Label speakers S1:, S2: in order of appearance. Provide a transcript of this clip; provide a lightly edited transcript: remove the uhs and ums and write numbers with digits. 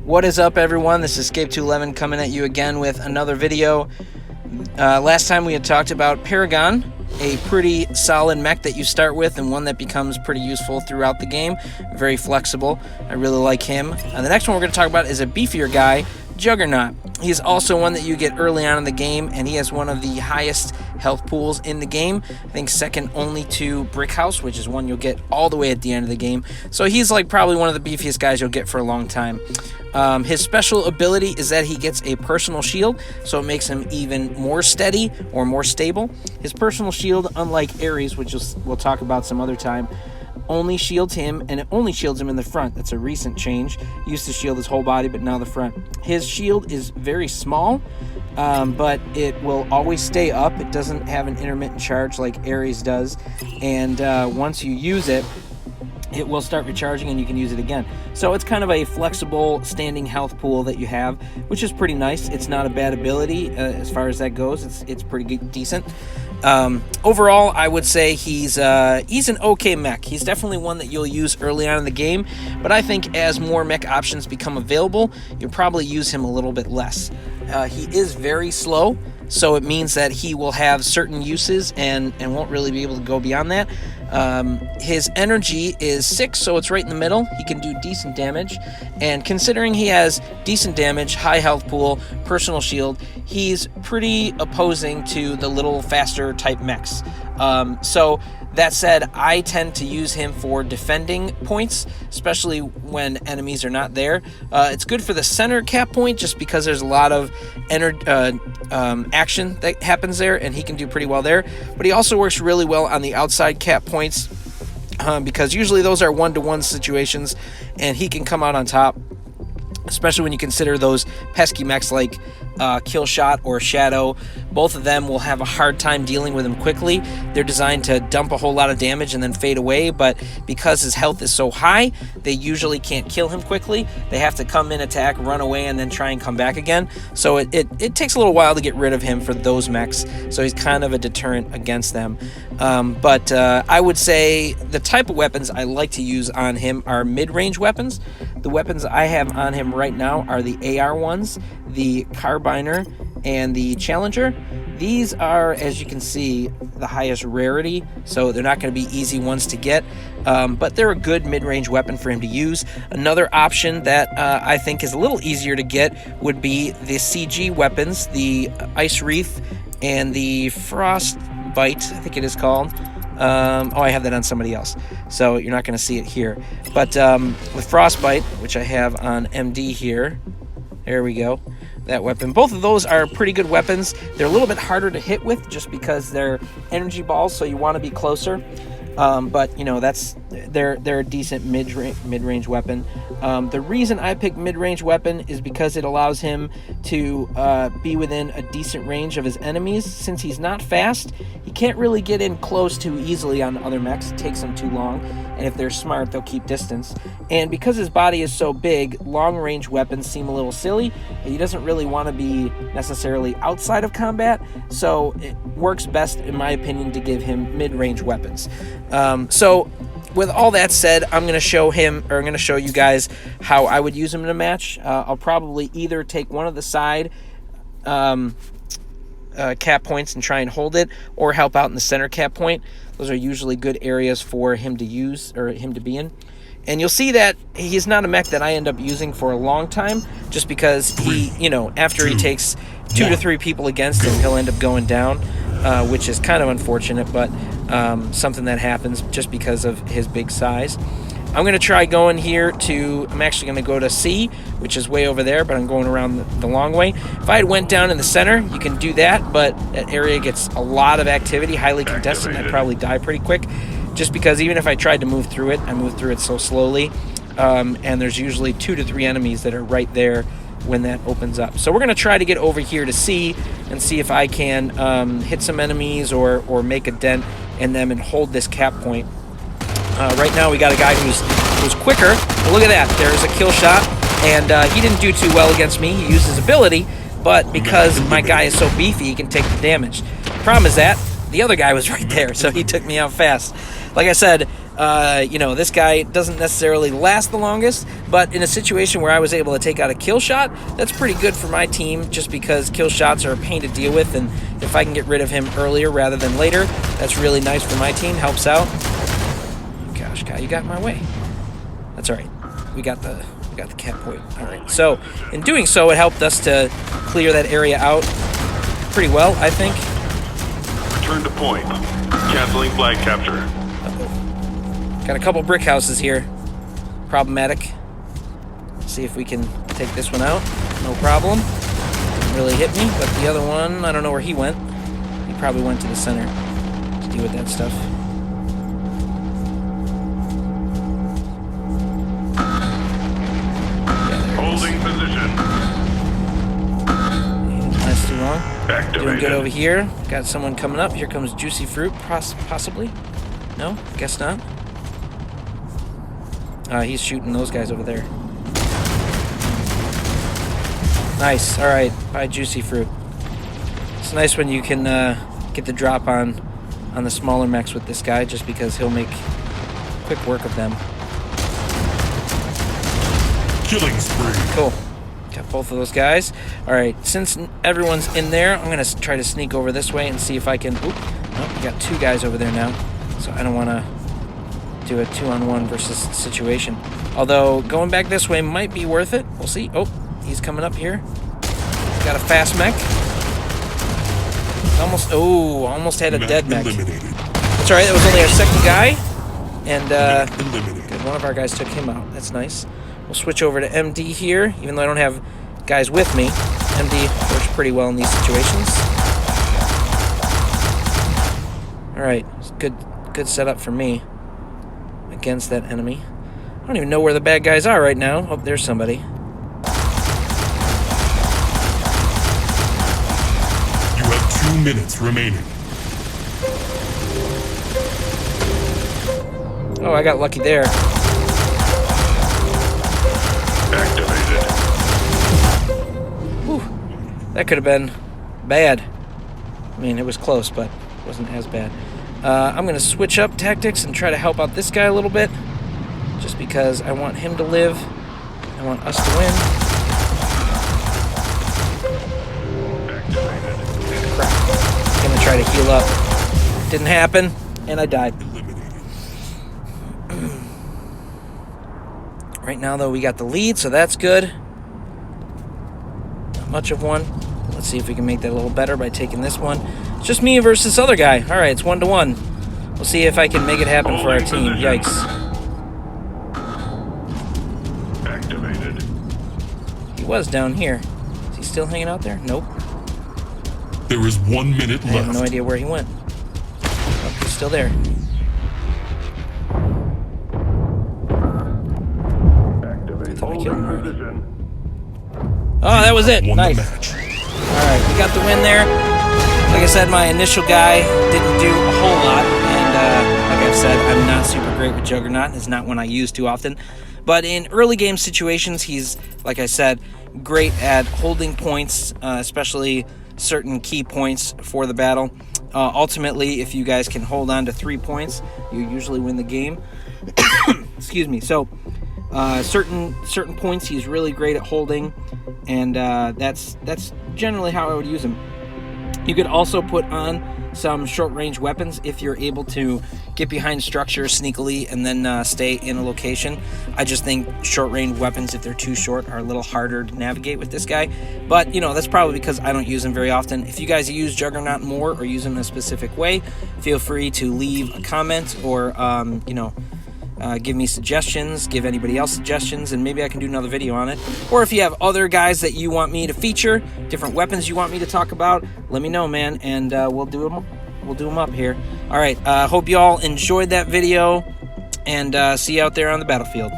S1: What is up, everyone? This is Escape211 coming at you again with another video. Last time we had talked about Paragon, a pretty solid mech that you start with and one that becomes pretty useful throughout the game. Very flexible. I really like him. The next one we're going to talk about is a beefier guy, Juggernaut. He's also one that you get early on in the game, and he has one of the highest health pools in the game. I think second only to Brick House, which is one you'll get all the way at the end of the game. So he's like probably one of the beefiest guys you'll get for a long time. His special ability is that he gets a personal shield, so it makes him even more steady or more stable. His personal shield, unlike Ares, which we'll talk about some other time, only shields him, and it only shields him in the front. That's a recent change. He used to shield his whole body, but now the front. His shield is very small, but it will always stay up. It doesn't have an intermittent charge like Ares does, and once you use it, it will start recharging and you can use it again. So it's kind of a flexible standing health pool that you have, which is pretty nice. It's not a bad ability as far as that goes. It's pretty decent. Overall, I would say he's an okay mech. He's definitely one that you'll use early on in the game, but I think as more mech options become available, you'll probably use him a little bit less. He is very slow, so it means that he will have certain uses and won't really be able to go beyond that. His energy is 6, so it's right in the middle. He can do decent damage, and considering he has decent damage, high health pool, personal shield, he's pretty opposing to the little faster type mechs. So that said, I tend to use him for defending points, especially when enemies are not there. It's good for the center cap point just because there's a lot of action that happens there, and he can do pretty well there. But he also works really well on the outside cap points because usually those are one-to-one situations, and he can come out on top, especially when you consider those pesky mechs like Killshot or Shadow. Both of them will have a hard time dealing with him quickly. They're designed to dump a whole lot of damage and then fade away, but because his health is so high, they usually can't kill him quickly. They have to come in, attack, run away, and then try and come back again. So it takes a little while to get rid of him for those mechs, so he's kind of a deterrent against them. But I would say the type of weapons I like to use on him are mid-range weapons. The weapons I have on him right now are the AR ones, the Carbiner, and the Challenger. These are, as you can see, the highest rarity, so they're not going to be easy ones to get, but they're a good mid-range weapon for him to use. Another option that I think is a little easier to get would be the CG weapons, the Ice Wreath and the Frostbite, I think it is called. I have that on somebody else, so you're not going to see it here. But with Frostbite, which I have on MD here, there we go, that weapon. Both of those are pretty good weapons. They're a little bit harder to hit with just because they're energy balls, so you want to be closer. But you know, they're a decent mid-range weapon. The reason I picked mid-range weapon is because it allows him to be within a decent range of his enemies. Since he's not fast, he can't really get in close too easily on other mechs. It takes him too long, and if they're smart, they'll keep distance. And because his body is so big, long-range weapons seem a little silly. He doesn't really want to be necessarily outside of combat, so it works best, in my opinion, to give him mid-range weapons. So with all that said, I'm going to show you guys how I would use him in a match. I'll probably either take one of the side cap points and try and hold it, or help out in the center cap point. Those are usually good areas for him to use, or him to be in. And you'll see that he's not a mech that I end up using for a long time, just because he, you know, after he takes 2 to 3 people against him, he'll end up going down, which is kind of unfortunate, but something that happens just because of his big size. I'm going to try going here to, I'm actually going to go to C, which is way over there, but I'm going around the long way. If I had went down in the center, you can do that, but that area gets a lot of activity, highly contested, and I'd probably die pretty quick, just because even if I tried to move through it, I move through it so slowly, and there's usually 2 to 3 enemies that are right there when that opens up. So we're going to try to get over here to C and see if I can hit some enemies or make a dent in them and hold this cap point. Right now we got a guy who's quicker. But look at that. There's a kill shot, and he didn't do too well against me. He used his ability, but because my guy is so beefy, he can take the damage. The problem is that the other guy was right there, so he took me out fast. Like I said, You know, this guy doesn't necessarily last the longest, but in a situation where I was able to take out a kill shot, that's pretty good for my team, just because kill shots are a pain to deal with, and if I can get rid of him earlier rather than later, that's really nice for my team, helps out. Gosh, guy, you got in my way. That's all right. We got the cap point. All right. So, in doing so, it helped us to clear that area out pretty well, I think.
S2: Return to point. Canceling flag capture.
S1: Uh-oh. Got a couple brick houses here. Problematic. See if we can take this one out. No problem. Didn't really hit me, but the other one, I don't know where he went. He probably went to the center to deal with that stuff.
S2: Holding position.
S1: Didn't last too long.
S2: Activated.
S1: Doing good over here. Got someone coming up. Here comes Juicy Fruit, possibly. No? Guess not. He's shooting those guys over there. Nice. All right. Bye, Juicy Fruit. It's nice when you can get the drop on the smaller mechs with this guy, just because he'll make quick work of them.
S2: Killing spree.
S1: Cool. Got both of those guys. All right. Since everyone's in there, I'm gonna try to sneak over this way and see if I can. Oop. Oh, we got two guys over there now, so I don't want to do a 2-on-1 versus situation. Although going back this way might be worth it. We'll see. Oh, he's coming up here. He's got a fast mech. Almost had a dead mech. That's all right. That was only our second guy, and good. One of our guys took him out. That's nice. We'll switch over to MD here, even though I don't have guys with me. MD works pretty well in these situations. All right, good setup for me against that enemy. I don't even know where the bad guys are right now. Oh, there's somebody.
S2: You have 2 minutes remaining.
S1: Oh, I got lucky there.
S2: Activated.
S1: Whew. That could have been bad. I mean, it was close, but it wasn't as bad. I'm going to switch up tactics and try to help out this guy a little bit, just because I want him to live. I want us to win. Crap. I'm going to try to heal up. Didn't happen, and I died. Right now, though, we got the lead, so that's good. Not much of one. Let's see if we can make that a little better by taking this one. It's just me versus this other guy. All right, it's 1-1. We'll see if I can make it happen for our team. Yikes.
S2: Activated.
S1: He was down here. Is he still hanging out there? Nope.
S2: There is 1 minute left.
S1: I have no idea where he went. Oh, he's still there. Oh, that was it. Nice. All right, we got the win there. Like I said, my initial guy didn't do a whole lot, and like I've said, I'm not super great with Juggernaut. It's not one I use too often. But in early game situations, he's, like I said, great at holding points, especially certain key points for the battle. Ultimately, if you guys can hold on to 3 points, you usually win the game. Excuse me. So certain points he's really great at holding, and that's generally how I would use him. You could also put on some short-range weapons if you're able to get behind structures sneakily and then stay in a location. I just think short-range weapons, if they're too short, are a little harder to navigate with this guy. But, you know, that's probably because I don't use him very often. If you guys use Juggernaut more or use him in a specific way, feel free to leave a comment or, give me suggestions, give anybody else suggestions, and maybe I can do another video on it. Or if you have other guys that you want me to feature, different weapons you want me to talk about, let me know, man, and we'll do them up here. All right, hope you all enjoyed that video, and see you out there on the battlefield.